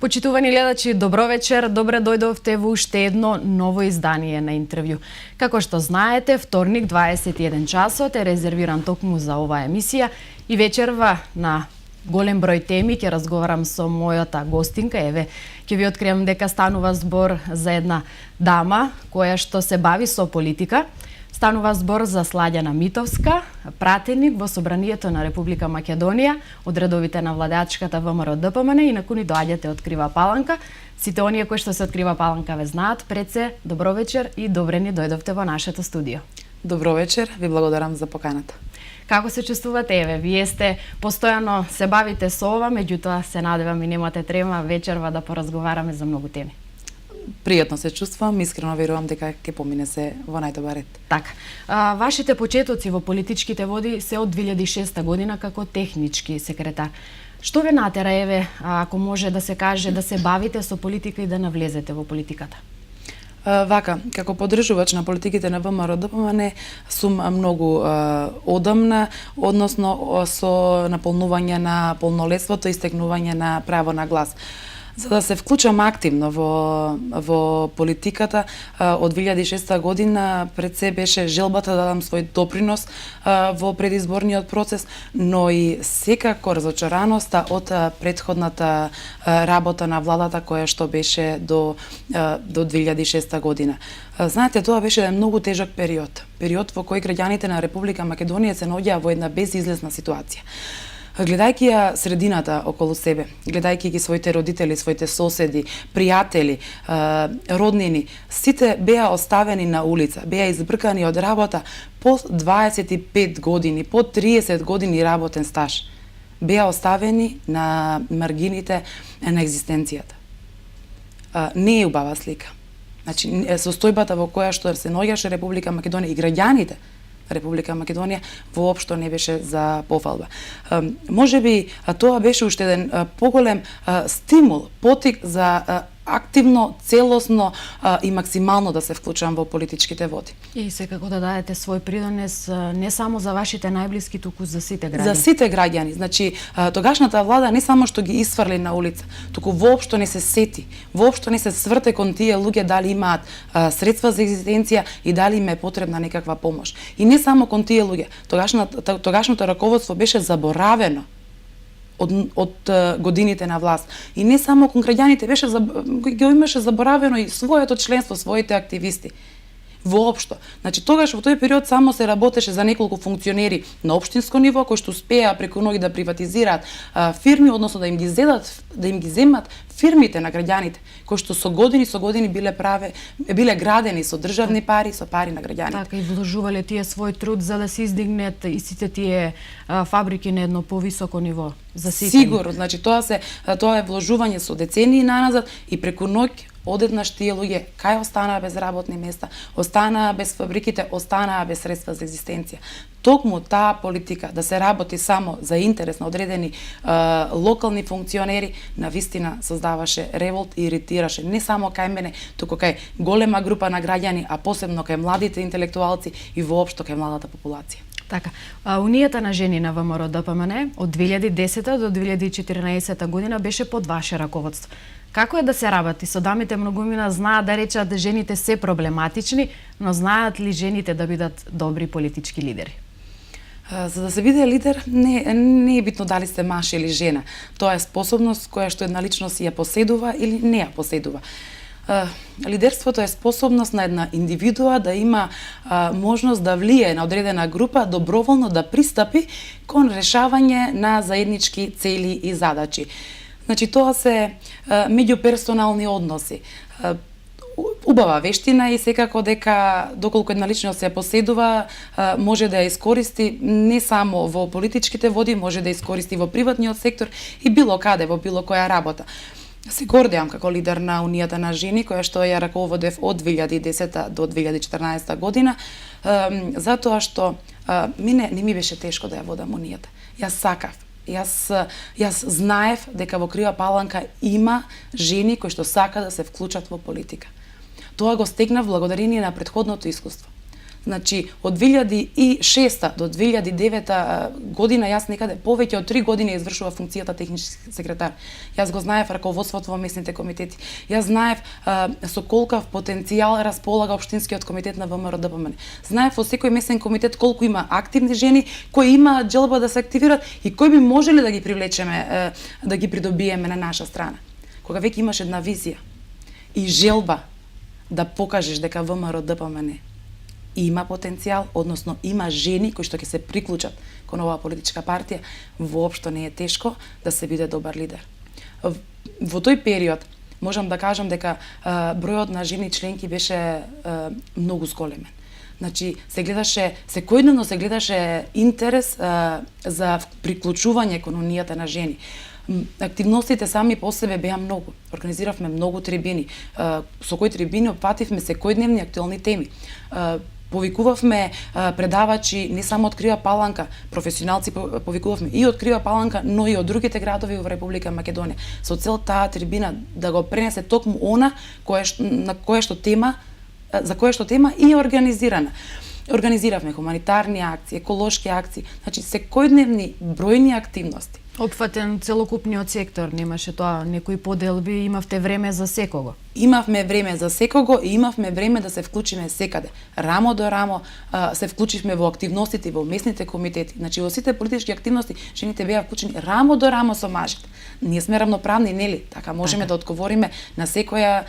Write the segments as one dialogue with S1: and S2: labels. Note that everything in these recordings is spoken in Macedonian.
S1: Почитувани гледачи, добро вечер, добре дојдовте во уште едно ново издание на интервју. Како што знаете, вторник 21 часот е резервиран токму за оваа емисија и вечерва на голем број теми ќе разговарам со мојата гостинка. Еве, ќе ви откриам дека станува збор за една дама која што се бави со политика. Станува збор за Слаѓана Митовска, пратеник во Собранието на Република Македонија, од редовите на владеачката ВМРО-ДПМН и накуни доаѓате од Крива Паланка. Сите оние кои што се од Крива Паланка ве знаат, пред се, добро вечер и добре ни дојдовте во нашето студио.
S2: Добро вечер, ви благодарам за поканата.
S1: Како се чувствувате? Еве, вие сте постојано се бавите со ова, меѓутоа се надевам и немате трема вечерва да поразговараме за многу теми.
S2: Пријатно се чувствувам, искрено верувам дека ќе помине се во најдобар ред.
S1: Така. Вашите почетоци во политичките води се од 2006 година како технички секретар. Што ве натера, еве, ако може да се каже, да се бавите со политика и да навлезете во политиката?
S2: Вака, како поддржувач на политиките на ВМРО-ДПМН сум многу одамна, односно со наполнување на полнолетството и стекнување на право на глас. За да се вклучам активно во политиката, од 2006 година пред се беше желбата да дадам свој допринос во предизборниот процес, но и секако разочараноста од претходната работа на владата која што беше до 2006 година. Знаете, тоа беше еден многу тежок период во кој граѓаните на Република Македонија се наоѓаа во една безизлезна ситуација. Гледајќи ја средината околу себе, гледајќи ги своите родители, своите соседи, пријатели, роднини, сите беа оставени на улица, беа избркани од работа по 25 години, по 30 години работен стаж. Беа оставени на маргините на екзистенцијата. Не е убава слика. Значи, состојбата во која што се наоѓаше Република Македонија и граѓаните Република Македонија воопшто не беше за пофалба. Можеби тоа беше уште еден поголем стимул, поттик за активно, целосно и максимално да се вклучам во политичките води.
S1: И секако да дадете свој придонес не само за вашите најблиски, туку за сите граѓани.
S2: За сите граѓани. Значи, тогашната влада не само што ги исфрли на улица, туку воопшто не се сети, воопшто не се сврте кон тие луѓе дали имаат средства за екзистенција и дали им е потребна некаква помош. И не само кон тие луѓе. Тогашното раководство беше заборавено од годините на власт. И не само кон граѓаните, ги имаше заборавено и своето членство, своите активисти. Воопшто. Значи, тогаш во тој период само се работеше за неколку функционери на општинско ниво кои што успеа преку ноги да приватизираат фирми, односно да им ги земат фирмите на граѓаните, кои што со години биле градени со државни пари, со пари на граѓаните.
S1: Така, и вложувале тие свој труд за да се издигнат и сите тие фабрики на едно повисоко ниво за сите.
S2: Сигурно, значи тоа е вложување со децении наназад и преку ноќ одеднаш тие луѓе кај останаа без работни места, останаа без фабриките, останаа без средства за екзистенција. Токму таа политика да се работи само за интерес на одредени локални функционери навистина создаваше револт и иритираше не само кај мене, туку кај голема група на граѓани, а посебно кај младите интелектуалци и воопшто кај младата популација.
S1: Така, Унијата на жени на ВМРО-ДПМН од 2010 до 2014 година беше под ваше раководство. Како е да се работи со дамите? Многумина знаат да речат жените се проблематични, но знаат ли жените да бидат добри политички лидери?
S2: За да се биде лидер, не е битно дали сте маж или жена. Тоа е способност која што една личност ја поседува или не ја поседува. Лидерството е способност на една индивидуа да има можност да влие на одредена група, доброволно да пристапи кон решавање на заеднички цели и задачи. Значи, тоа се меѓуперсонални односи. Убава вештина и секако дека доколку една личност се поседува, може да ја искористи не само во политичките води, може да ја искористи во приватниот сектор и било каде, во било која работа. Се гордеам како лидер на Унијата на жени, која што ја раководев од 2010 до 2014 година, затоа што не ми беше тешко да ја водам Унијата. Јас сакав. Јас знаев дека во Крива Паланка има жени кои што сака да се вклучат во политика. Тоа го стегнав благодарение на претходното искуство. Значи, од 2006 до 2009 година, јас некаде повеќе од 3 години извршува функцијата технички секретар. Јас го знаев раководството во местните комитети. Јас знаев со колкав потенцијал располага општинскиот комитет на ВМРО-ДПМН. Знаев во секој местен комитет колку има активни жени, кои имаат желба да се активираат и кои би можеле да ги привлечеме, да ги придобиеме на наша страна. Кога веќе имаш една визија и желба да покажеш дека ВМРО-ДПМН има потенцијал, односно има жени кои што ќе се приклучат кон оваа политичка партија, воопшто не е тешко да се биде добар лидер. Во тој период можам да кажам дека бројот на жени членки беше многу зголемен. Значи, секојдневно се гледаше интерес за приклучување кон унијата на жени. Активностите сами по себе беа многу. Организиравме многу трибини, со кои трибини опфативме секојдневни актуелни теми. Повикувавме предавачи не само од Крива Паланка, професионалци повикувавме и од Крива Паланка, но и од другите градови во Република Македонија, со цел таа трибина да го пренесе токму она за која што тема и организирана. Организиравме хуманитарни акции, еколошки акции, значи секојдневни бројни активности.
S1: Опфатен целокупниот сектор, немаше тоа некои поделби, имавте време за секого.
S2: Имавме време за секого и имавме време да се вклучиме секаде. Рамо до рамо се вклучивме во активностите во местните комитети. Значи во сите политички активности жените беа вклучени рамо до рамо со мажите. Ние сме рамноправни, нели? Така можеме да одговориме на секоја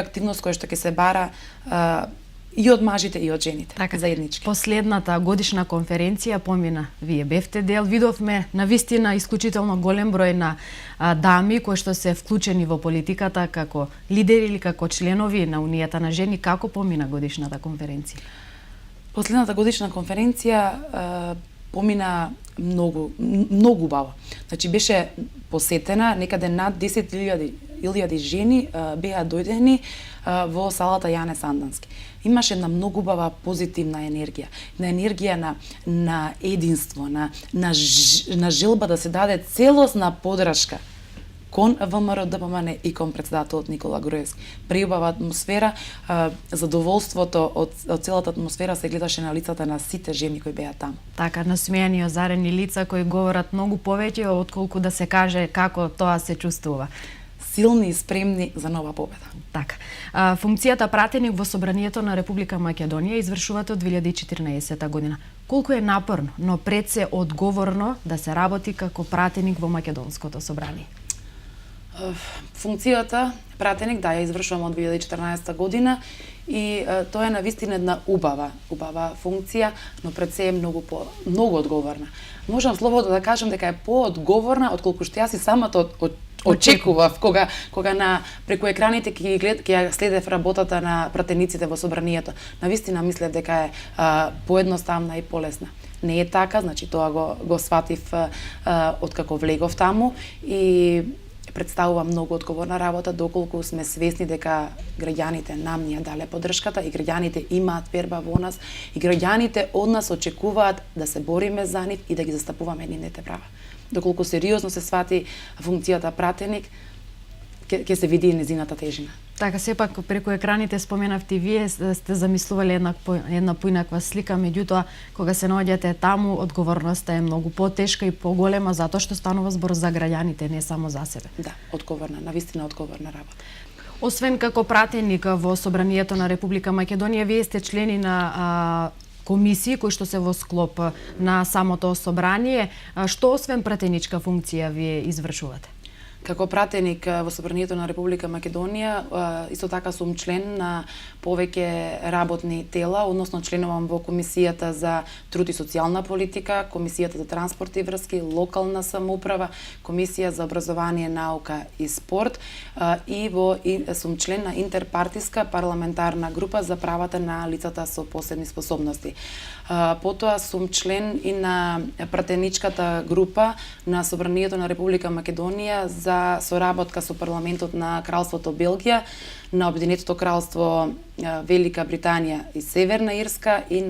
S2: активност која што ќе се бара и од мажите и од жените,
S1: така,
S2: заеднички.
S1: Последната годишна конференција помина, вие бевте дел, видовме навистина исклучително голем број на дами кои што се вклучени во политиката како лидери или како членови на Унијата на жени. Како помина годишната конференција?
S2: Последната годишна конференција помина многу убаво. Значи беше посетена, некаде над 10.000 жени беа дојдени во салата Јане Сандански. Имаше една многу убава позитивна енергија, на единство, на желба да се даде целосна подршка кон ВМРО-ДПМН и кон председателот Никола Груевски. Преубава атмосфера, задоволството од целата атмосфера се гледаше на лицата на сите жени кои беа таму.
S1: Така, насмејани озарени лица кои говорат многу повеќе отколку да се каже како тоа се чувствува.
S2: Силни и спремни за нова победа.
S1: Така. Функцијата пратеник во Собранието на Република Македонија извршувате од 2014 година. Колку е напорно, но пред се одговорно да се работи како пратеник во Македонското собрание?
S2: Функцијата пратеник ја извршувам од 2014 година и тоа е навистина една убава функција, но пред се е многу одговорна. Можам слободно да кажам дека е поодговорна отколку што јас и самата очекував кога преку екраните ќе ја следев работата на пратениците во собранието. Навистина мислев дека е поедноставна и полесна. Не е така, значи тоа го сватив откако влегов таму и представува многу одговорна работа, доколку сме свесни дека граѓаните нам ни ја дале поддршката и граѓаните имаат верба во нас и граѓаните од нас очекуваат да се бориме за нив и да ги застапуваме нивните права. Доколку сериозно се свати функцијата пратеник, ќе се види и незината тежина.
S1: Така, сепак преку екраните споменавте вие сте замислувале една поинаква слика, меѓутоа кога се наоѓате таму, одговорноста е многу потешка и поголема затоа што станува збор за граѓаните, не само за себе.
S2: Да, одговорна, навистина одговорна работа.
S1: Освен како пратеник во Собранието на Република Македонија, вие сте члени на комисии кои што се во склоп на самото собрание. Што освен пратеничка функција вие извршувате?
S2: Како пратеник во Собранието на Република Македонија, исто така сум член на повеќе работни тела, односно членувам во Комисијата за труд и социјална политика, Комисијата за транспорт и врски, локална самоуправа, Комисија за образование, наука и спорт и сум член на интерпартиска парламентарна група за правата на лицата со посебни способности. Потоа сум член и на пратеничката група на Собранието на Република Македонија за соработка со парламентот на Кралството Белгија, на Обединетото кралство Велика Британија и Северна Ирска и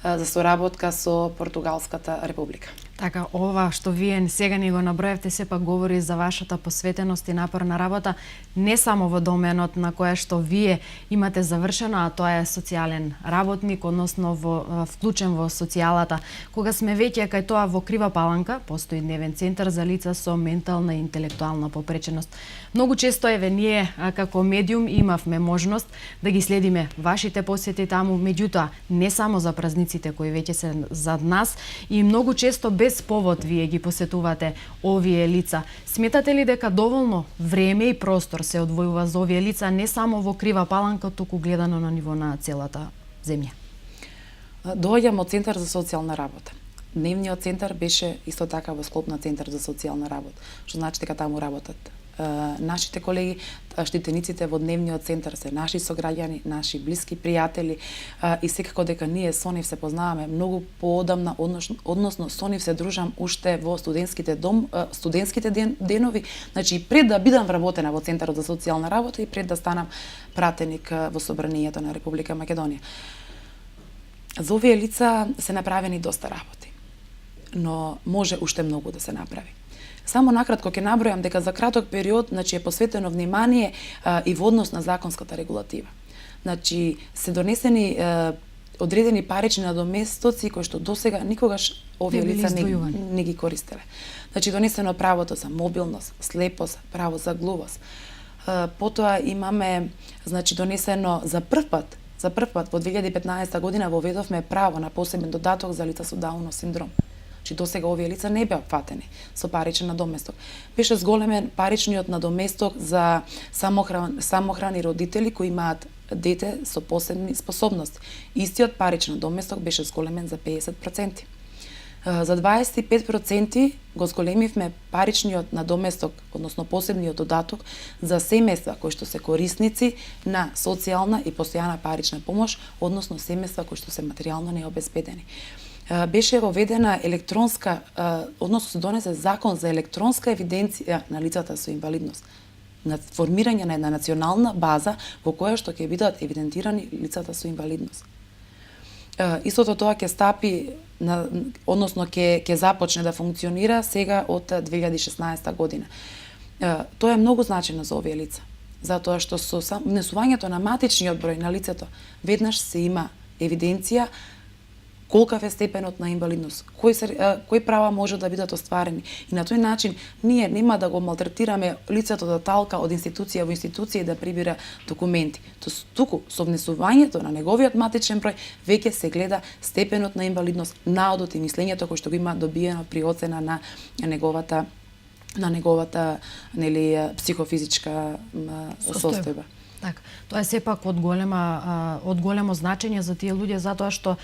S2: за соработка со Португалската република.
S1: Така, ова што вие сега ни го наброевте сепак говори за вашата посветеност и напорна работа не само во доменот на која што вие имате завршено, а тоа е социјален работник, односно вклучен во социјалата. Кога сме веќе кај тоа во Крива Паланка, постои дневен центар за лица со ментална и интелектуална попреченост. Многу често ние како медиум имавме можност да ги следиме вашите посети таму, меѓутоа не само за празниците кои веќе се зад нас и многу често без повод вие ги посетувате овие лица. Сметате ли дека доволно време и простор се одвојува за овие лица не само во Крива Паланка, туку гледано на ниво на целата земја?
S2: Доаѓам од Центар за социјална работа. Дневниот центар беше исто така во склоп на Центар за социјална работа, што значи дека таму работат нашите колеги, штитениците во дневниот центар се наши сограѓани, наши блиски пријатели и секако дека ние со нив се познаваме многу поодамна, односно со нив се дружам уште во студентските денови, значи пред да бидам вработена во Центарот за социјална работа и пред да станам пратеник во Собранието на Република Македонија. За овие лица се направени доста работи, но може уште многу да се направи. Само накратко ќе набројам дека за краток период, значи е посветено внимание и во однос на законската регулатива. Значи се донесени одредени парични надоместоци кои што досега никогаш овие лица не ги користеле. Значи донесено правото за мобилност, слепост, право за глувост. Потоа имаме значи донесено за прв пат во 2015 година воведовме право на посебен додаток за лица со Даунов синдром. Досега овие лица не беа фатени со паричен надоместок. Беше зголемен паричниот надоместок за самохрани родители кои имаат дете со посебни способности. Истиот паричен надоместок беше зголемен за 50%. За 25% го зголемивме паричниот надоместок, односно посебниот додаток за семејства кои што се корисници на социјална и постојана парична помош, односно семејства кои што се материјално необезбедени. Беше воведена електронска, односно се донесе закон за електронска евиденција на лицата со инвалидност, на формирање на една национална база во која што ќе бидат евидентирани лицата со инвалидност. Истото тоа ќе стапи, односно ќе започне да функционира сега од 2016 година. Тоа е многу значајно за овие лица, затоа што со внесувањето на матичниот број на лицето веднаш се има евиденција колкав е степенот на инвалидност, кои права може да бидат остварени. И на тој начин ние нема да го малтретираме лицето да талка од институција во институција и да прибира документи. Туку со внесувањето на неговиот матичен број веќе се гледа степенот на инвалидност, наодот и мислењето кој што го има добиено при оцена на неговата психофизичка состојба.
S1: Така, тоа е сепак од големо значење за тие луѓе затоа што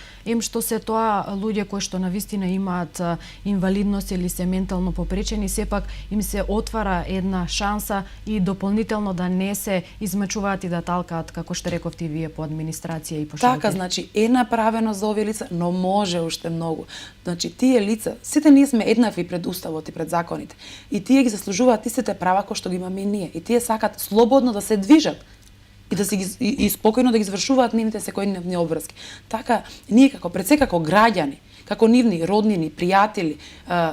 S1: што се тоа луѓе кои што навистина имаат инвалидност или се ментално попречени, сепак им се отвара една шанса и дополнително да не се измачуваат и да талкаат, како што рековте вие, по администрација и по шалки.
S2: Така, значи е направено за овие лица, но може уште многу. Значи тие лица, сите ние сме еднакви пред уставот и пред законите. И тие ги заслужуваат истите права кои што ги имаме и ние. И тие сакат слободно да се движат и да и спокојно да ги извршуваат нивните секојдневни обврски. Така, ние пред се како граѓани, како нивни роднини, пријатели,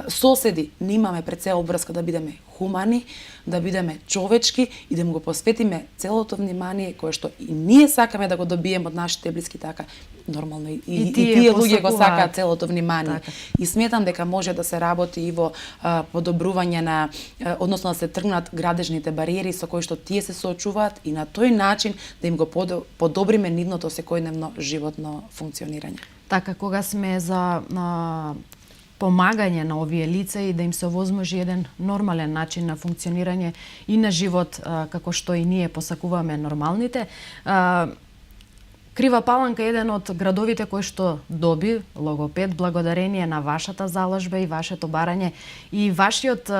S2: соседи, ние имаме пред се обврска да бидеме хумани, да бидеме човечки и да му го посветиме целото внимание кое што и ние сакаме да го добиеме од нашите блиски, така нормално и тие луѓе го сакаат целото внимание. Така. И сметам дека може да се работи и во подобрување на, односно да се тргнат градежните бариери со кои што тие се соочуваат и на тој начин да им го подобриме нивното секојдневно животно функционирање.
S1: Така, кога сме за помагање на овие лица и да им се овозможи еден нормален начин на функционирање и на живот, како што и ние посакуваме нормалните, Крива Паланка е еден од градовите кој што доби логопед благодарение на вашата заложба и вашето барање и вашиот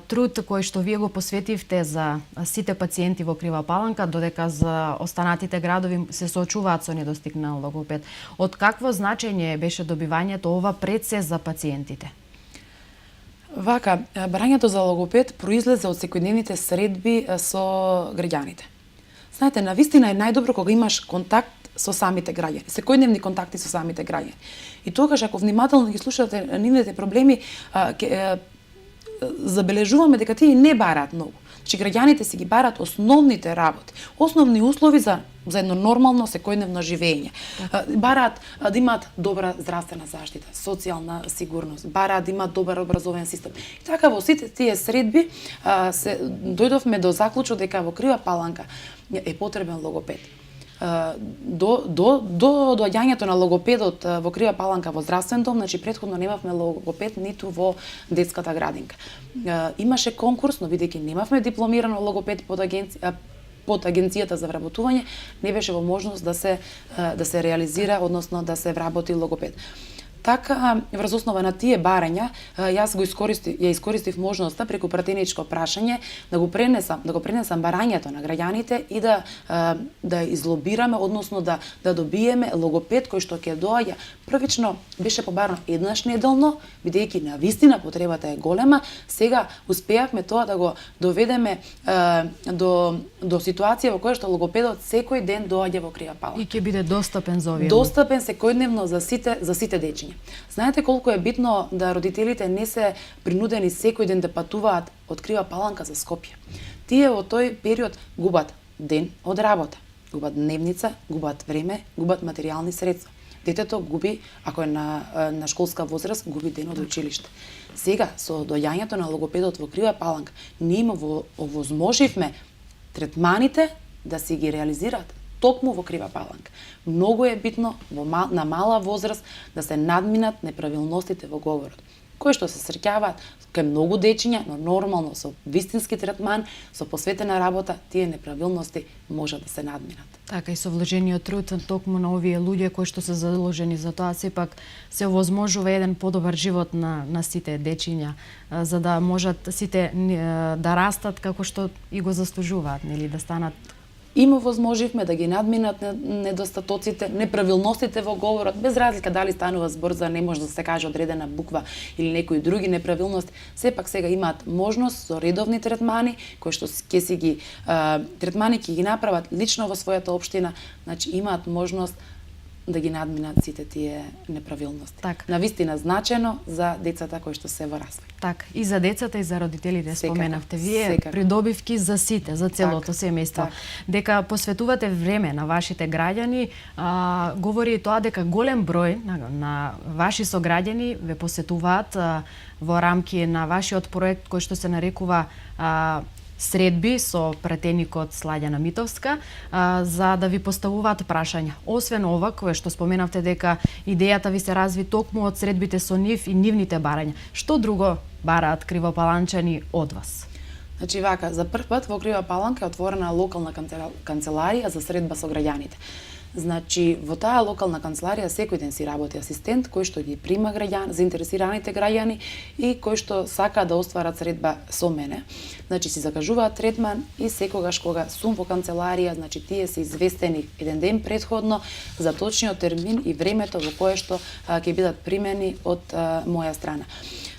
S1: труд кој што вие го посветивте за сите пациенти во Крива Паланка, додека за останатите градови се соочуваат со недостиг на логопед. Од какво значење беше добивањето ова пред се за пациентите?
S2: Вака, барањето за логопед произлезе од секојдневните средби со граѓаните. Знаете, навистина е најдобро кога имаш контакт со самите граѓани, секојдневни контакти со самите граѓани. И тогаш ако внимателно ги слушате нивните проблеми, забележуваме дека тие не бараат многу. Значи граѓаните си ги бараат основните работи, основни услови за едно нормално секојдневно живење. Бараат да имаат добра здравствена заштита, социјална сигурност, бараат да имаат добар образовен систем. И така во сите тие средби дојдовме до заклучок дека во Крива Паланка е потребен логопед. До доаѓањето на логопедот во Крива Паланка во здравствен дом, значи претходно немавме логопед ниту во детската градинка. Имаше конкурс, но бидејќи немавме дипломирано логопед под агенцијата за вработување, не беше во можност да се реализира, односно да се вработи логопед. Така, врз основа на тие барања, јас ја искористив можноста преку пратеничко прашање да го пренесам барањето на граѓаните и да излобираме, односно да добиеме логопед кој што ќе доаѓа. Првично беше побарано еднаш неделно, бидејќи на вистина потребата е голема. Сега успеавме тоа да го доведеме до ситуација во која што логопедот секој ден доаѓа во Крива Паланка.
S1: И ќе биде достапен за овие.
S2: Достапен секојдневно за сите дечиња. Знаете колку е битно да родителите не се принудени секој ден да патуваат од Крива Паланка за Скопје. Тие во тој период губат ден од работа, губат дневница, губат време, губат материјални средства. Детето губи, ако е на школска возраст, губи ден од училиште. Сега, со доаѓањето на логопедот во Крива Паланка, ние им овозможивме третманите да си ги реализираат токму во Крива Паланка. Многу е битно на мала возраст да се надминат неправилностите во говорот, кои што се среќаваат кај многу дечиња, но нормално со вистински третман, со посветена работа, тие неправилности можат да се надминат.
S1: Така и со вложениот труд токму на овие луѓе кои што се заложени за тоа, сепак се овозможува еден подобар живот на сите дечиња, за да можат сите да растат како што и го заслужуваат, нели, да станат.
S2: Им овозможивме да ги надминат недостатоците, неправилностите во говорот, без разлика дали станува збор за не може да се каже одредена буква или некои други неправилности, сепак сега имаат можност со редовни третмани, кои што ќе си ги третмани ќе ги направат лично во својата општина, значи имаат можност да ги надминат сите тие неправилности.
S1: Так.
S2: Навистина значено за децата кои што се во развој.
S1: Така, и за децата и за родителите споменавте. Вие
S2: секако.
S1: придобивки за сите, за целото семејство. Дека посветувате време на вашите граѓани, говори тоа дека голем број на ваши сограѓани ве посетуваат во рамки на вашиот проект кој што се нарекува средби со пратеникот Слаѓана Митовска, за да ви поставуваат прашања. Освен ова, кое што споменавте дека идејата ви се разви токму од средбите со нив и нивните барања. Што друго бараат кривопаланчани од вас?
S2: Значи вака, за прв пат во Крива Паланка е отворена локална канцеларија за средба со граѓаните. Значи, во таа локална канцеларија секој ден си работи асистент кој што ги прима заинтересираните граѓани и кој што сака да остварат средба со мене. Значи, си закажуваат третман и секогаш кога сум во канцеларија, значи тие се известени еден ден претходно за точниот термин и времето во кое што ќе бидат примени од моја страна.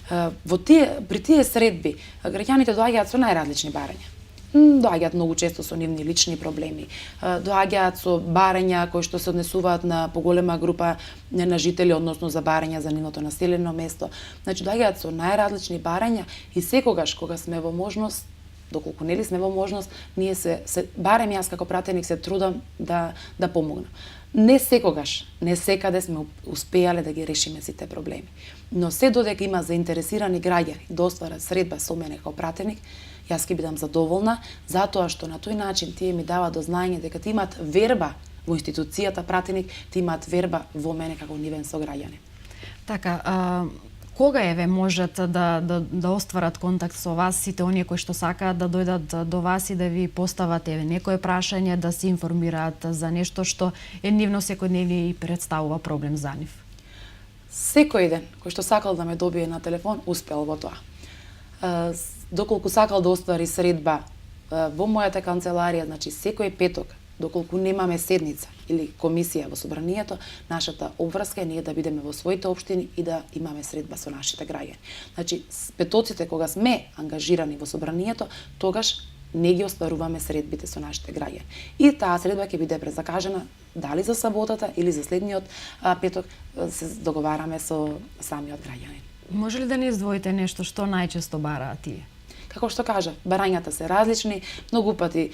S2: При тие средби граѓаните доаѓаат со најразлични барања. Доаѓаат многу често со нивни лични проблеми, доаѓаат со барања кои што се однесуваат на поголема група на жители, односно за барања за нивното населено место. Значи доаѓаат со најразлични барања и секогаш кога сме во можност, доколку нели сме во можност, ние барем јас како пратеник се трудам да помогнам. Не секогаш, не секаде сме успеале да ги решиме сите проблеми. Но се додека има заинтересирани граѓани да остварат средба со мене како пратеник, јас ќе бидам задоволна, затоа што на тој начин тие ми даваат до знаење дека ти имаат верба во институцијата пратеник, ти имаат верба во мене како нивен сограѓанин.
S1: Така, кога еве можат да остварат контакт со вас сите оние кои што сакаат да дојдат до вас и да ви постават некое прашање, да се информираат за нешто што е нивно секојдневие и представува проблем за нив? Секој
S2: ден кој што сакал да ме добие на телефон, успел во тоа. Доколку сакал да оствари средба во мојата канцеларија, значи секој петок, доколку немаме седница или комисија во собранието, нашата обврска е ние да бидеме во своите општини и да имаме средба со нашите граѓани. Значи, петоците кога сме ангажирани во собранието, тогаш не ги остваруваме средбите со нашите граѓани. И таа средба ќе биде презакажена дали за саботата или за следниот петок се договараме со самиот граѓанин.
S1: Може ли да не издвоите нешто што најчесто бараат тие?
S2: Како што кажа, барањата се различни, многу пати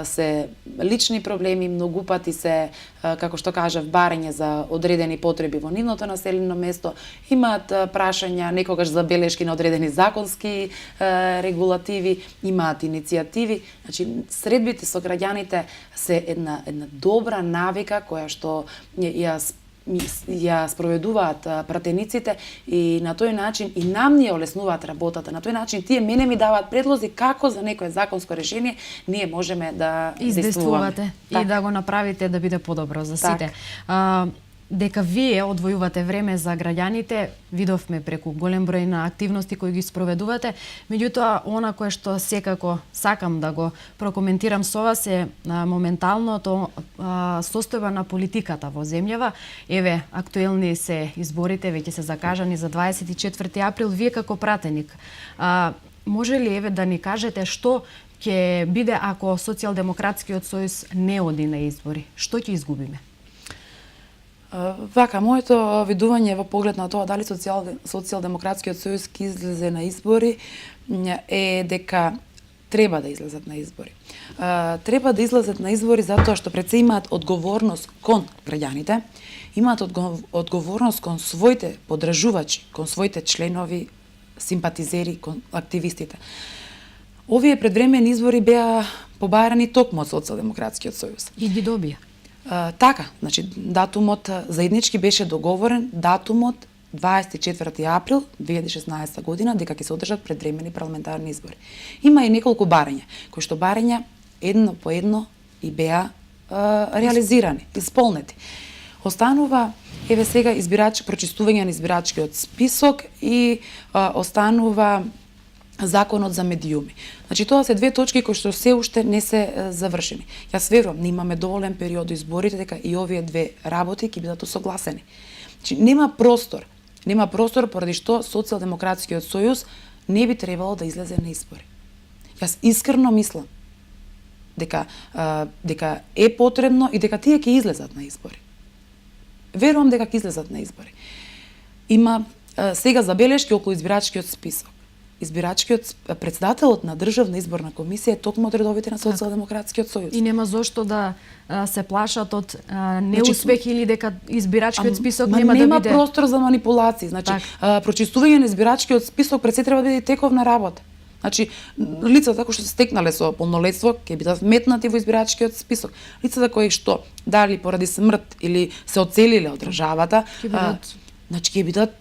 S2: се лични проблеми, многу пати се, како што кажав, барање за одредени потреби во нивното населено место, имаат прашања, некогаш забелешки на одредени законски регулативи, имаат иницијативи. Значи, средбите со граѓаните се една добра навика која што ја спроведуваат пратениците и на тој начин и нам ни олеснуваат работата. На тој начин тие мене ми даваат предлози како за некое законско решение ние можеме да
S1: издействувате и да го направите да биде подобро за сите. Дека вие одвојувате време за граѓаните, видовме преку голем број на активности кои ги спроведувате, меѓутоа она кое што секако сакам да го прокоментирам со вас е моменталното состојба на политиката во земјава. Еве, актуелни се изборите, веќе се закажани за 24 април, вие како пратеник. Може ли еве да ни кажете што ќе биде ако Социјалдемократскиот сојуз не оди на избори? Што ќе изгубиме?
S2: Вака, моето видување во поглед на тоа дали Социјалдемократскиот сојуз ќе излезе на избори е дека треба да излезат на избори. Треба да излезат на избори затоа што пред се имаат одговорност кон граѓаните, имаат одговорност кон своите подржувачи, кон своите членови, симпатизери, кон активистите. Овие предвремени избори беа побарани токму од Социјалдемократскиот сојуз.
S1: И ги добија.
S2: Така, значи датумот заеднички беше договорен, датумот 24 април 2016 година дека ќе се одржат предвремени парламентарни избори. Има и неколку барања, кои што барања едно по едно и беа реализирани, исполнети. Останува еве сега прочистување на избирачкиот список и останува законот за медиуми. Значи тоа се две точки кои што се уште не се завршени. Јас верувам, не имаме доволен период до изборите дека и овие две работи ќе бидат усогласени. Значи нема простор поради што Социјалдемократскиот сојуз не би требало да излезе на избори. Јас искрено мислам дека е потребно и дека тие ќе излезат на избори. Верувам дека ќе излезат на избори. Има сега забелешки околу избирачкиот список. Председателот на Државна изборна комисија е токму од редовите на Социјалдемократскиот сојуз.
S1: И нема зошто да се плашат од неуспех или дека избирачкиот список нема да биде.
S2: Нема простор за манипулации. Значи, прочистување на избирачкиот список пред се треба да биде тековна работа. Значи, лицата кои што се стекнале со полнолетство ќе бидат вметнати во избирачкиот список. Лицата кои што дали поради смрт или се оцелиле од државата, значи ќе бидат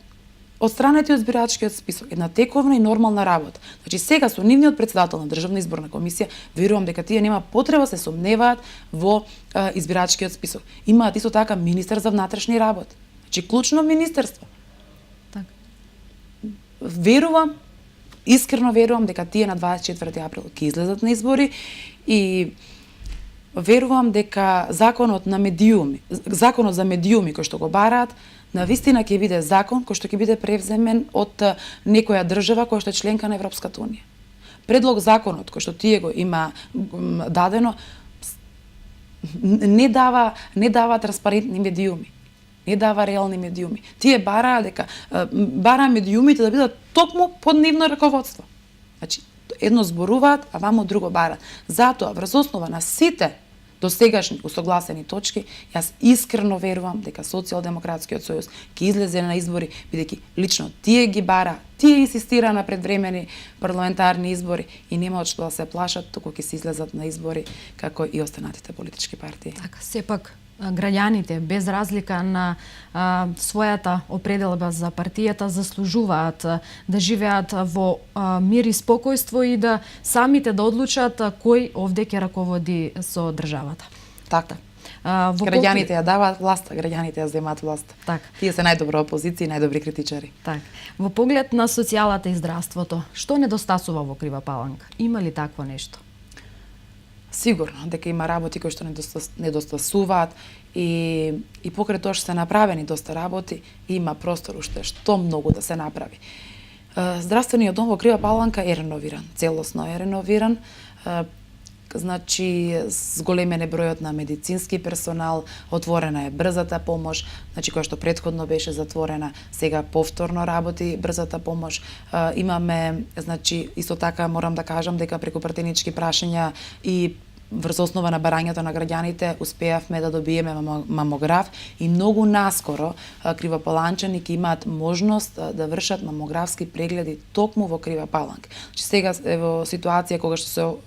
S2: одстранети од избирачкиот список, една тековна и нормална работа. Значи сега со нивниот председател на Државна изборна комисија, верувам дека тие нема потреба се сомневаат во избирачкиот список. Имаат исто така министер за внатрешни работи. Значи клучно министерство.
S1: Так.
S2: Верувам, искрено верувам дека тие на 24 април ќе излезат на избори и верувам дека законот за медиуми кој што го бараат навистина ќе биде закон кој што ќе биде превземен од некоја држава која што е членка на Европската унија. Предлог законот кој што тие го има дадено не дава транспарентни медиуми. Не дава реални медиуми. Тие бараа медиумите да бидат токму под нивно раководство. Значи, едно зборуваат, а вамо друго бараат. Затоа, врз основа на сите досегашни усогласени точки, јас искрено верувам дека Социјалдемократскиот сојуз ќе излезе на избори, бидејќи лично тие ги бара, тие инсистира на предвремени парламентарни избори и нема од што да се плашат, туку ќе се излезат на избори како и останатите политички партии.
S1: Така, сепак граѓаните, без разлика на својата определба за партијата, заслужуваат да живеат во мир и спокојство и да самите да одлучат кој овде ќе раководи со државата.
S2: Така. Граѓаните ја даваат власта, граѓаните ја земаат власта.
S1: Така.
S2: Тие се најдобра опозиција и најдобри критичари.
S1: Така. Во поглед на социјалата и здравството, што недостасува во Крива Паланка? Има ли такво нешто?
S2: Сигурно дека има работи кои што недостасуваат и покрај тоа што се направени доста работи, има простор уште што многу да се направи. Здравствениот дом во Крива Паланка е реновиран, целосно е реновиран. значи зголемен е бројот на медицински персонал, отворена е брзата помош, значи која што претходно беше затворена, сега повторно работи брзата помош. Имаме, значи исто така морам да кажам дека преку пратенички прашања и врз основа на барањето на граѓаните успеавме да добиеме мамограф и многу наскоро кривопаланчани ќе имаат можност да вршат мамографски прегледи токму во Крива Паланка. Значи сега е во ситуација кога што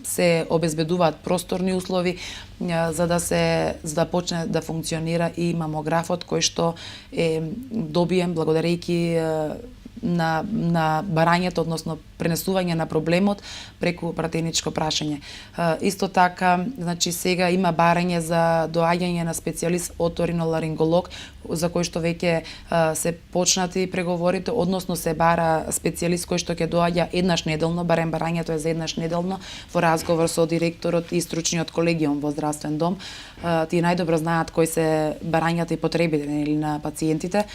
S2: се обезбедуваат просторни услови за да почне да функционира и мамографот кој што е добиен благодарејќи на барањето, односно пренесување на проблемот преку пратеничко прашање. Исто така, значи сега има барање за доаѓање на специјалист оториноларинголог за кој што веќе се почнати преговорите, односно се бара специјалист кој што ќе доаѓа еднаш неделно, барем барањето е за еднаш неделно, во разговор со директорот и стручниот колегиум во здравствен дом. Тие најдобро знаат кои се барањата и потребите на пациентите.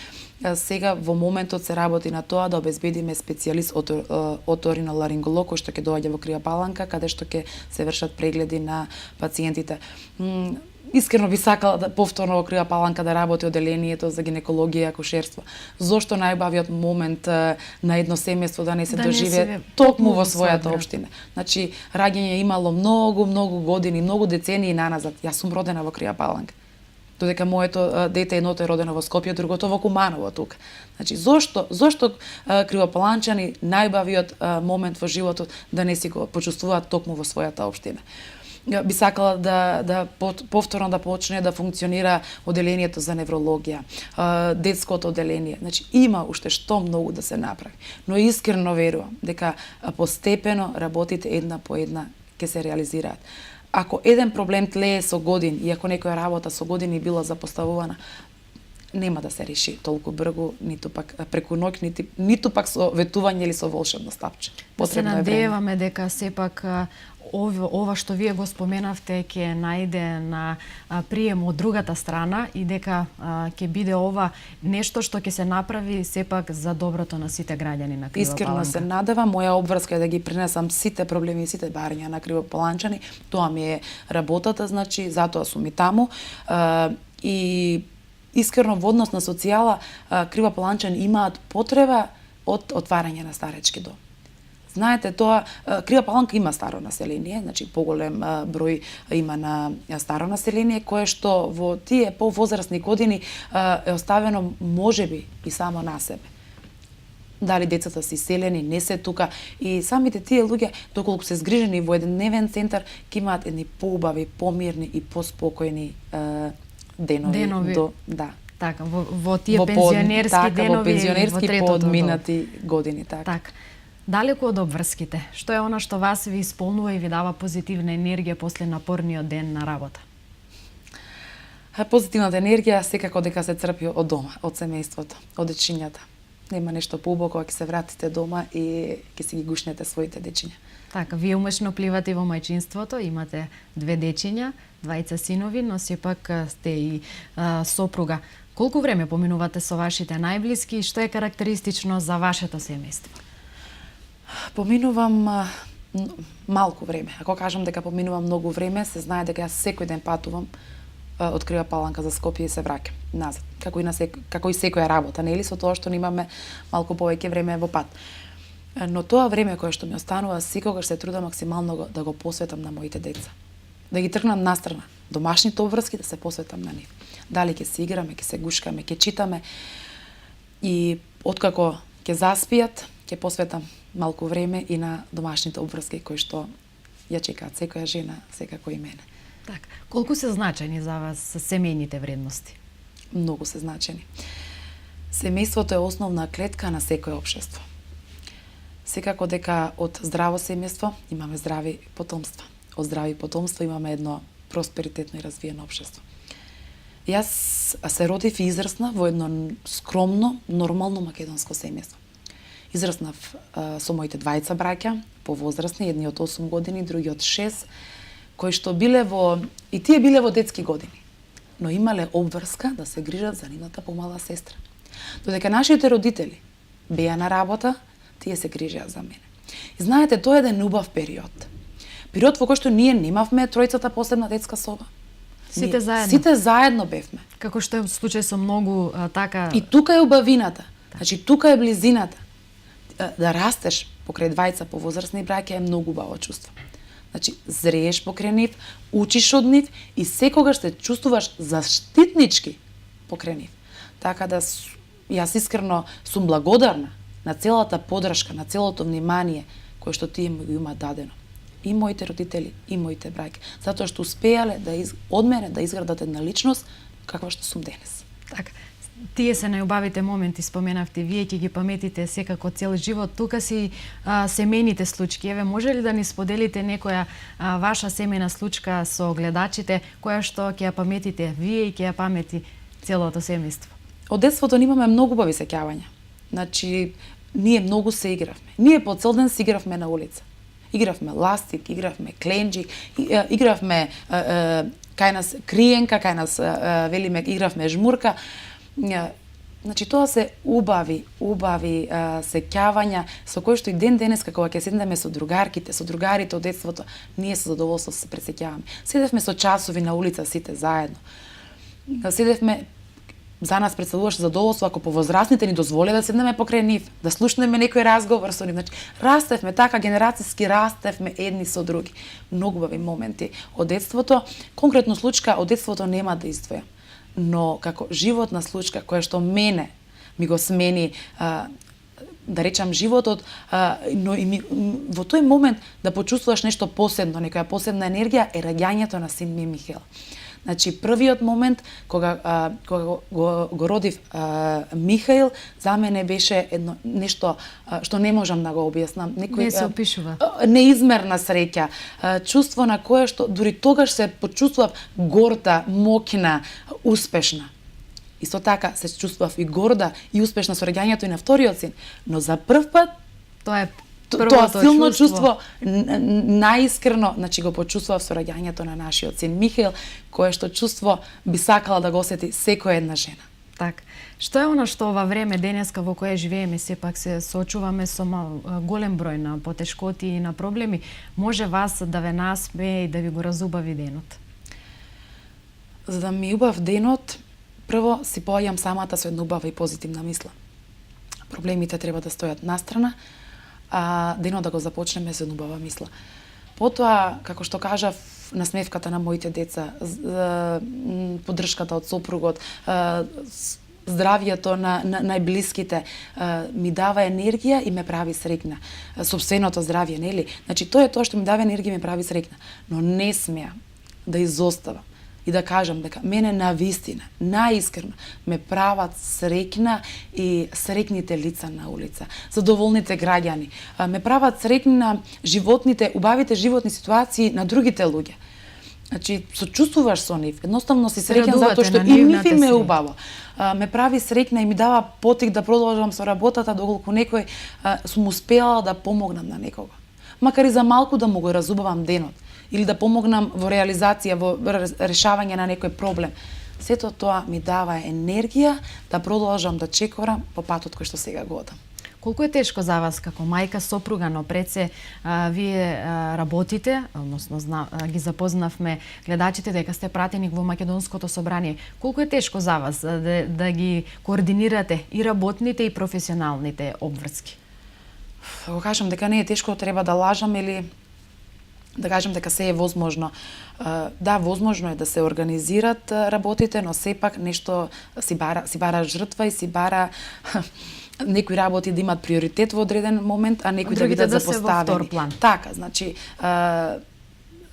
S2: Сега во моментот се работи на тоа да обезбедиме специјалист оториноларинголог кој што ќе доаѓа во Крива Паланка, каде што ќе се вршат прегледи на пациентите. Искрено би сакала да повторно во Крива Паланка да работи одделението за гинекологија и акушерство. Зошто најбавиот момент на едно семејство да не се доживее токму во својата општина. Значи, раѓање имало многу години, многу децении наназад. Јас сум родена во Крива Паланка. Додека моето дете едното е родено во Скопје, другото во Куманово тука. Значи, зошто кривопаланчани најбавиот момент во животот да не си го почувствуваат токму во својата општина? Би сакала да повторно да почне да функционира одделението за неврологија, детското одделение. Значи, има уште што многу да се направи. Но искрено верувам дека постепено работите една по една ќе се реализираат. Ако еден проблем тлее со години и ако некоја работа со години била запоставувана, нема да се реши толку брзо, ниту пак преку ноќ, ниту пак со ветување или со волшебно стапче.
S1: Потребно е време. Се надеваме дека сепак ова што вие го споменавте ќе најде на прием од другата страна и дека ќе биде ова нешто што ќе се направи сепак за доброто на сите граѓани на Крива Паланка.
S2: Искрено се надевам, моја обврска е да ги пренесам сите проблеми и сите барања на кривопаланчани. Тоа ми е работата, значи затоа сум и таму. И искрено во однос на социјала кривопаланчани имаат потреба од отварање на старечки дом. Знаете, тоа Крива Паланка има старо население, значи поголем број има на старо население кое што во тие повозрастни години е оставено можеби и само на себе. Дали децата се иселени, не се тука и самите тие луѓе доколку се згрижени во еден дневен центар ќе имаат едни поубави, помирни и поспокојни денови. Да.
S1: Така, во тие пензионерски денови,
S2: во пензионерски поодминати години, така.
S1: Так. Далеку од обврските, што е она што вас ви исполнува и ви дава позитивна енергија после напорниот ден на работа?
S2: Позитивната енергија секако дека се црпи од дома, од семејството, од дечињата. Нема нешто поубаво кога ќе се вратите дома и ќе си ги гушнете своите дечиња.
S1: Така, вие умешно пливате во мајчинството, имате 2 дечиња, 2 синови, но сепак сте и сопруга. Колку време поминувате со вашите најблиски и што е карактеристично за вашето семејство?
S2: Поминувам малку време. Ако кажам дека поминувам многу време, се знае дека јас секој ден патувам од Крива Паланка за Скопје и се враќам назад. Како и секоја работа, нели, со тоа што немаме малку повеќе време во пат. Но тоа време кое што ми останува, секогаш се трудам максимално да го посветам на моите деца. Да ги тргнам настрана, домашните обврски да се посветам на нив. Дали ќе се играме, ќе се гушкаме, ќе читаме и откако ќе заспијат, ќе посветам малку време и на домашните обврски кои што ја чекаат секоја жена, секако и мене.
S1: Така, колку се значајни за вас семејните вредности?
S2: Многу се значајни. Семејството е основна клетка на секое општество. Секако дека од здраво семејство имаме здрави потомства. Од здрави потомства имаме едно просперитетно и развиено општество. Јас се родив и израснав во едно скромно, нормално македонско семејство. Израснав со моите 2 браќа, повозрастни, едни од 8 години, други од 6, кои што биле и тие биле во детски години, но имале обврска да се грижат за нивната помала сестра. Додека нашите родители беа на работа, тие се грижеа за мене. И знаете, тоа е еден убав период. период во кој што ние немавме тројцата посебна детска соба.
S1: Сите заедно.
S2: Сите заедно бевме.
S1: Како што е случај со многу така...
S2: И тука е убавината. Значи, тука е близината. Да растеш покрај двајца повозрасни браќа е многу убаво чувство. Значи, зрееш покрај нив, учиш од нив и секогаш се чувствуваш заштитнички покрај нив. Така да јас искрено сум благодарна на целата подршка, на целото внимание кое што тие ми го има дадено. И моите родители, и моите браќа, затоа што успеале од мене да изградат една личност каква што сум денес.
S1: Така. Тие се најубавите моменти, споменавте, вие ќе ги паметите секако цел живот. Тука си семејните случки. Еве, може ли да ни споделите некоја ваша семејна случка со гледачите, која што ќе ја паметите вие и ќе ја памети целото семејство?
S2: Од детството имаме многу убави сеќавања. Значи, ние многу се игравме. Ние по цел ден се игравме на улица. Игравме ластик, игравме кленџик, игравме кај нас криенка, кај нас велиме игравме жмурка. Значи тоа се убави сеќавања со кои што и ден денес кога ќе седнеме со другарките, со другарите од детството, ние со задоволство се пресеќаваме. Седевме со часови на улица сите заедно. Седевме, за нас представуваше задоволство ако повозрасните ни дозволе да седнеме покрај нив, да слушнеме некој разговор со нив. Значи, растевме така генерацијски, растевме едни со други. Многу убави моменти од детството. Конкретно случка од детството нема да издвојам, но како животна случка која што мене ми го смени да речам животот, но и во тој момент да почувствуваш нешто посебно, некоја посебна енергија е раѓањето на син ми Михаел. Значи, првиот момент кога го родив Михаил, за мене беше едно нешто што не можам да го објаснам.
S1: Не се опишува.
S2: Неизмерна среќа, чувство на кое што дури тогаш се почувствував горда, моќна, успешна. Исто така се чувствував и горда и успешна со раѓањето и на вториот син, но за прв пат тоа силно чувство најискрено, значи го почувствував со раѓањето на нашиот син Михаил, кое што чувство би сакала да го осети секоја една жена.
S1: Так. Што е она што ова време денеска во кое живееме, сепак се соочуваме со голем број на потешкоти и на проблеми, може вас да ве насмее и да ви го разубави денот?
S2: За да ми убав денот, прво си поаѓам самата со една убава и позитивна мисла. Проблемите треба да стојат настрана, а денот да го започнеме со една убава мисла. Потоа, како што кажав, насмевката на моите деца, поддршката од сопругот, здравието на најблиските ми дава енергија и ме прави среќна. Сопственото здравје, нели? Значи, тоа е тоа што ми дава енергија и ме прави среќна. Но не смеам да изоставам и да кажам дека мене навистина, најискрено, ме прават среќна и среќните лица на улица, задоволните граѓани, ме прават среќна животните, убавите животни ситуации на другите луѓе. Значи, сочувствуваш со нив, едноставно си среќен затоа што и нив им е убаво. Ме прави среќна и ми дава потик да продолжам со работата доколку некој сум успеала да помогнам на некого. Макар и за малку да му го разубавам денот, или да помогнам во реализација, во решавање на некој проблем. Сето тоа ми дава енергија да продолжам да чекорам по патот кој што сега го одам.
S1: Колку е тешко за вас како мајка, сопруга, но пред се вие работите, односно ги запознавме гледачите дека сте пратеник во Македонското собрание. Колку е тешко за вас да ги координирате и работните и професионалните обврски?
S2: Го кажам дека не е тешко, треба да лажам или да кажам дека се е возможно. Да, возможно е да се организират работите, но сепак нешто си бара жртва и си бара некои работи да имат приоритет во одреден момент, а некои да бидат запоставени.
S1: Во втор план.
S2: Така, значи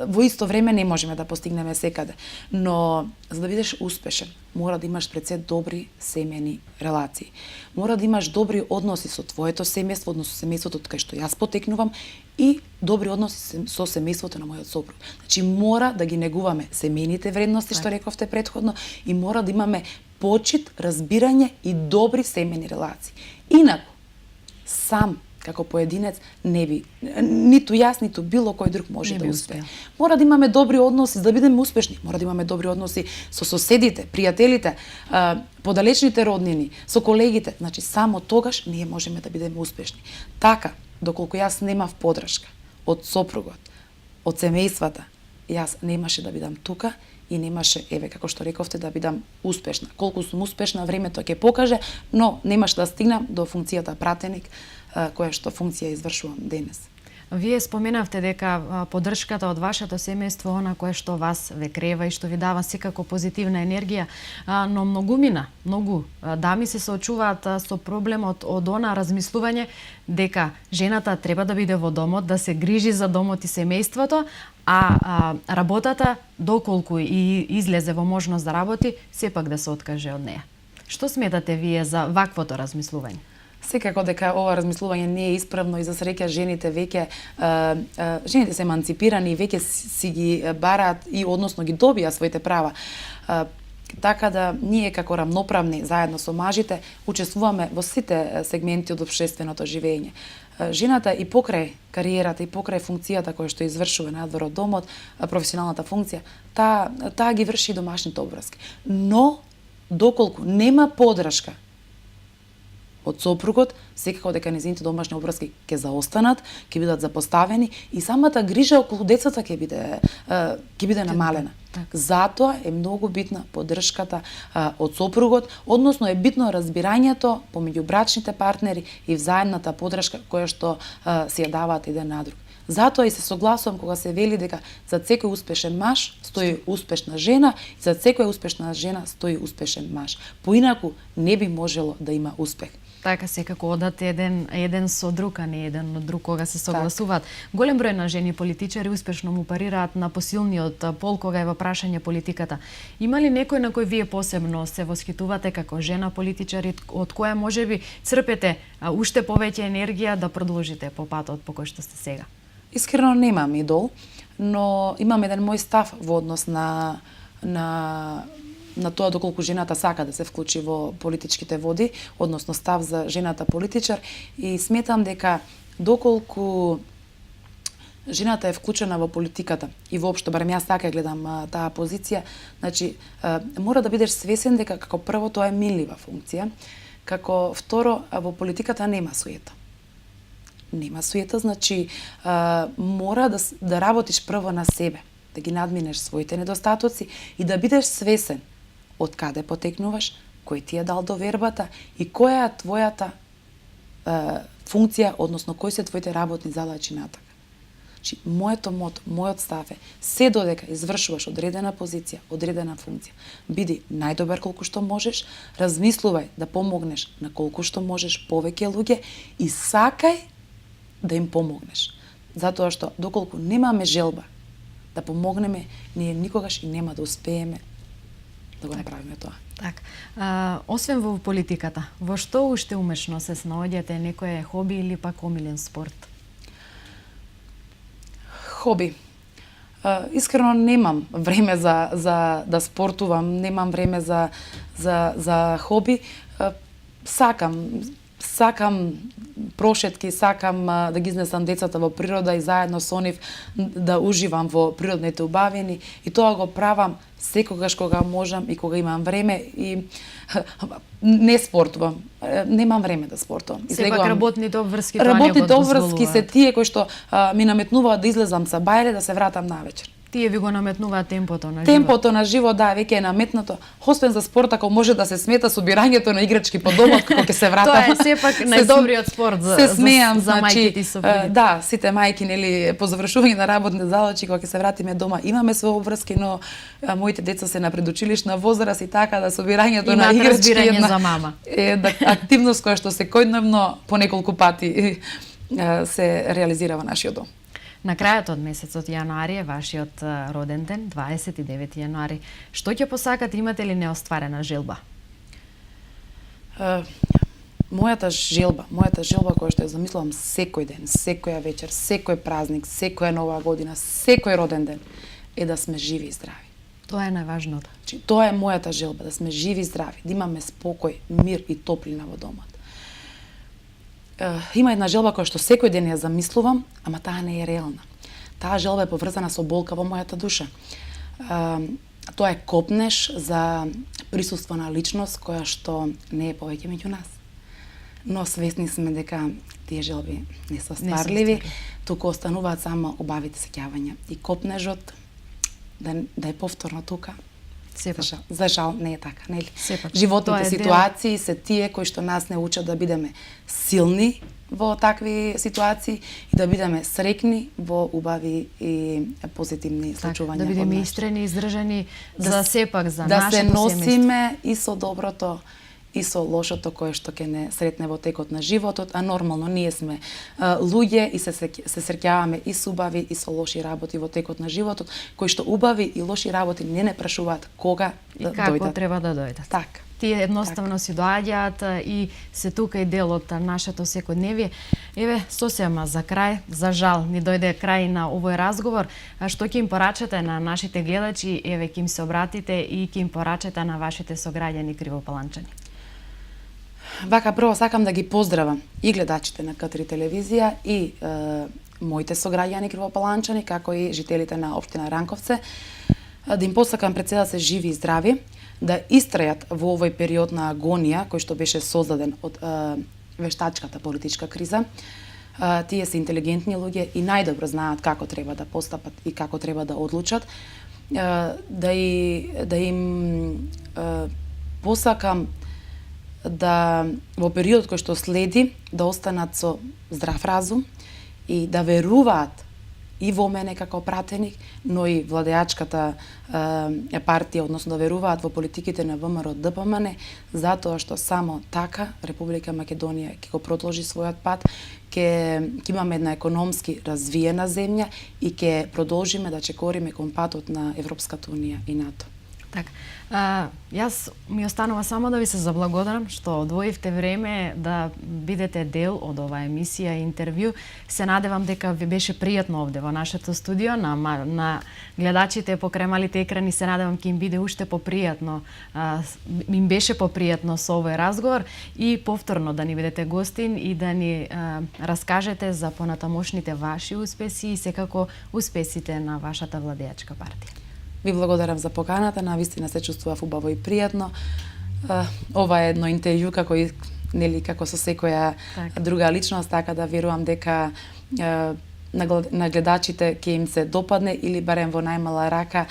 S2: во исто време не можеме да постигнеме секаде, но за да бидеш успешен, мора да имаш пред се добри семејни релации. Мора да имаш добри односи со твоето семејство, односно семејството од кај што јас потекнувам, и добри односи со семејството на мојот сопруг. Значи мора да ги негуваме семејните вредности, што рековте претходно, и мора да имаме почит, разбирање и добри семејни релации. Инаку, сам како поединец не би, ниту јас, ниту било кој друг може да успее. Мора да имаме добри односи, за да бидеме успешни. Мора да имаме добри односи со соседите, пријателите, подалечните роднини, со колегите. Значи, само тогаш ние можеме да бидеме успешни. Така, доколку јас немав поддршка од сопругот, од семејствата, јас немаше да бидам тука и немаше, еве, како што рековте, да бидам успешна. Колку сум успешна, времето ќе покаже, но немаше да стигнам до функцијата пратеник, која што функција извршувам денес.
S1: Вие споменавте дека поддршката од вашето семејство она кое што вас ве крева и што ви дава секако позитивна енергија, но многу дами се соочуваат со проблемот од она размислување дека жената треба да биде во домот, да се грижи за домот и семејството, а работата, доколку и излезе во можност да работи, сепак да се откаже од неја. Што сметате вие за ваквото размислување?
S2: Секако дека ова размислување не е исправно и за среќа жените веќе жените се еманципирани и веќе си ги бараат и односно ги добија своите права. Така да ние како рамноправни заедно со мажите учествуваме во сите сегменти од општественото живење. Жената и покрај кариерата и покрај функцијата која што извршува надвор од домот, професионалната функција, таа ги врши домашните обврски. Но доколку нема поддршка од сопругот, секако дека нејзините домашни обврски ќе заостанат, ќе бидат запоставени и самата грижа околу децата ќе биде намалена. Затоа е многу битна поддршката од сопругот, односно е битно разбирањето помеѓу брачните партнери и взаемната поддршка која што си ја даваат еден на друг. Затоа и се согласувам кога се вели дека за секој успешен маж стои успешна жена и за секоја успешна жена стои успешен маж. Поинаку не би можело да има успех.
S1: Така секако одат еден со друг, а не еден од друг кога се согласуваат. Голем број на жени политичари успешно му парираат на посилниот пол кога е во прашање политиката. Има ли некој на кој вие посебно се восхитувате како жена политичари, од која можеби црпете уште повеќе енергија да продолжите по патот по кој што сте сега?
S2: Искрено немам идол, но имам еден мој став во однос на тоа доколку жената сака да се вклучи во политичките води, односно став за жената политичар, и сметам дека доколку жената е вклучена во политиката и воопшто, барем јас така гледам таа позиција, значи мора да бидеш свесен дека како прво тоа е минлива функција, како второ во политиката нема суета. Нема суета, значи мора да работиш прво на себе, да ги надминеш своите недостатоци и да бидеш свесен од каде потекнуваш, кој ти е дал довербата и која е твојата функција, односно кои се твоите работни задачи натака. Значи, мојот став е, се додека извршуваш одредена позиција, одредена функција, биди најдобар колку што можеш, размислувај да помогнеш на колку што можеш повеќе луѓе и сакај да им помогнеш. Затоа што доколку немаме желба да помогнеме, ние никогаш и нема да успееме да го направиме тоа.
S1: Так. Освен во политиката, во што уште умешно се снаоѓате, некое хоби или пак омилен спорт?
S2: Хоби. Искрено немам време за да спортувам, немам време за хоби. Сакам прошетки, сакам да ги изнесам децата во природа и заедно со нив да уживам во природните убавини и тоа го правам секогаш кога можам и кога имам време и не спортувам. Немам време да спортувам.
S1: Сепак работните обврски тоа не го
S2: Работните обврски
S1: дозволуваат.
S2: се тие кои што ми наметнуваат да излезам са бајле, да се вратам навечер.
S1: Тие ви го наметнуваат темпото на живот.
S2: Темпото на живот, да, веќе е наметнато. Освен за спорт, ако може да се смета собирањето на играчки по домот кога ќе се вратам.
S1: Тоа е сепак најдобриот спорт за мајките и сопруги.
S2: Да, сите мајки, нели, по завршување на работни задачи кога ќе се вратиме дома, имаме свој обврски, но моите деца се на предучилишна возраст и така да собирањето на играчки
S1: разбирање за мама.
S2: Активност која што секојдневно по неколку пати се реализира во нашиот дом.
S1: На крајот од месецот јануари е вашиот роден ден, 29 јануари. Што ќе посакате, имате ли неостварена желба?
S2: Мојата желба која што ја замислувам секој ден, секоја вечер, секој празник, секоја нова година, секој роден ден, е да сме живи и здрави.
S1: Тоа е најважното.
S2: Тоа е мојата желба, да сме живи и здрави, да имаме спокој, мир и топлина во домот. Има една желба која што секој ден ја замислувам, ама таа не е реална. Таа желба е поврзана со болка во мојата душа. Тоа е копнеш за присуство на личност која што не е повеќе меѓу нас. Но свесни сме дека тие желби не се остварливи. туку остануваат само убавите сеќавања. И копнежот да е повторно тука.
S1: Сепак.
S2: За жал не е така, нели?
S1: Сепак.
S2: Животните ситуации се тие кои што нас не учат да бидеме силни во такви ситуации и да бидеме среќни во убави и позитивни случувања.
S1: Да бидеме истрени, издржани за сепак, за
S2: да
S1: нашето
S2: се
S1: семејство.
S2: носиме и со доброто и со лошото кое што ќе не сретне во текот на животот, а нормално ние сме луѓе и се среќаваме и со убави и со лоши работи во текот на животот, кои што убави и лоши работи не прашуваат кога
S1: и
S2: да
S1: како
S2: дојдат.
S1: треба да дојдат.
S2: Така.
S1: Тие едноставно си доаѓаат и се тука и дел од нашето секојдневие. Еве, сосема за крај, за жал, ни дојде крај на овој разговор. Што ќе им порачате на нашите гледачи? Еве, ќе им се обратите и ќе им порачате на вашите сограѓани кривопаланчани.
S2: Вака, прво сакам да ги поздравам и гледачите на К3 телевизија и моите сограѓани кривопаланчани, како и жителите на општина Ранковце, да им посакам пред се да се живи и здрави, да истрајат во овој период на агонија кој што беше создаден од вештачката политичка криза. Тие се интелигентни луѓе и најдобро знаат како треба да постапат и како треба да одлучат. Да им посакам да во периодот кој што следи да останат со здрав разум и да веруваат и во мене како пратеник, но и владеачката партија, односно да веруваат во политиките на ВМРО ДПМН, затоа што само така Република Македонија ќе го продолжи својот пат, ќе имаме една економски развиена земја и ќе продолжиме да чекориме кон патот на Европската унија и НАТО.
S1: Така. Јас ми останува само да ви се заблагодарам што одвоивте време да бидете дел од оваа емисија и интервју. Се надевам дека ви беше пријатно овде во нашето студио, на гледачите покрај малите екрани се надевам ќе им биде уште попријатно, им беше попријатно со овој разговор и повторно да ни бидете гостин и да ни раскажете за понатамошните ваши успеси и секако успесите на вашата владеачка партија.
S2: Ви благодарам за поканата, навистина се чувствував убаво и пријатно. Ова е едно интервју како и нели како со секоја друга личност, така да верувам дека на гледачите ќе им се допадне или барем во најмала рака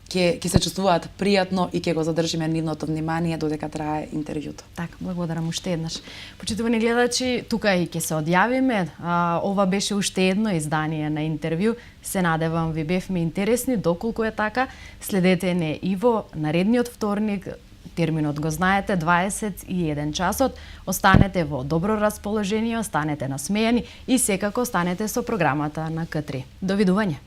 S2: ќе се чувствуваат пријатно и ќе го задржиме нивното внимание додека трае интервјуто.
S1: Така, благодарам уште еднаш. Почитувани гледачи, тука и ќе се одјавиме. Ова беше уште едно издание на интервју. Се надевам ви бевме интересни, доколку е така. Следете не и во наредниот вторник, терминот го знаете, 21 часот. Останете во добро расположение, останете насмејани и секако останете со програмата на К3. Довидување!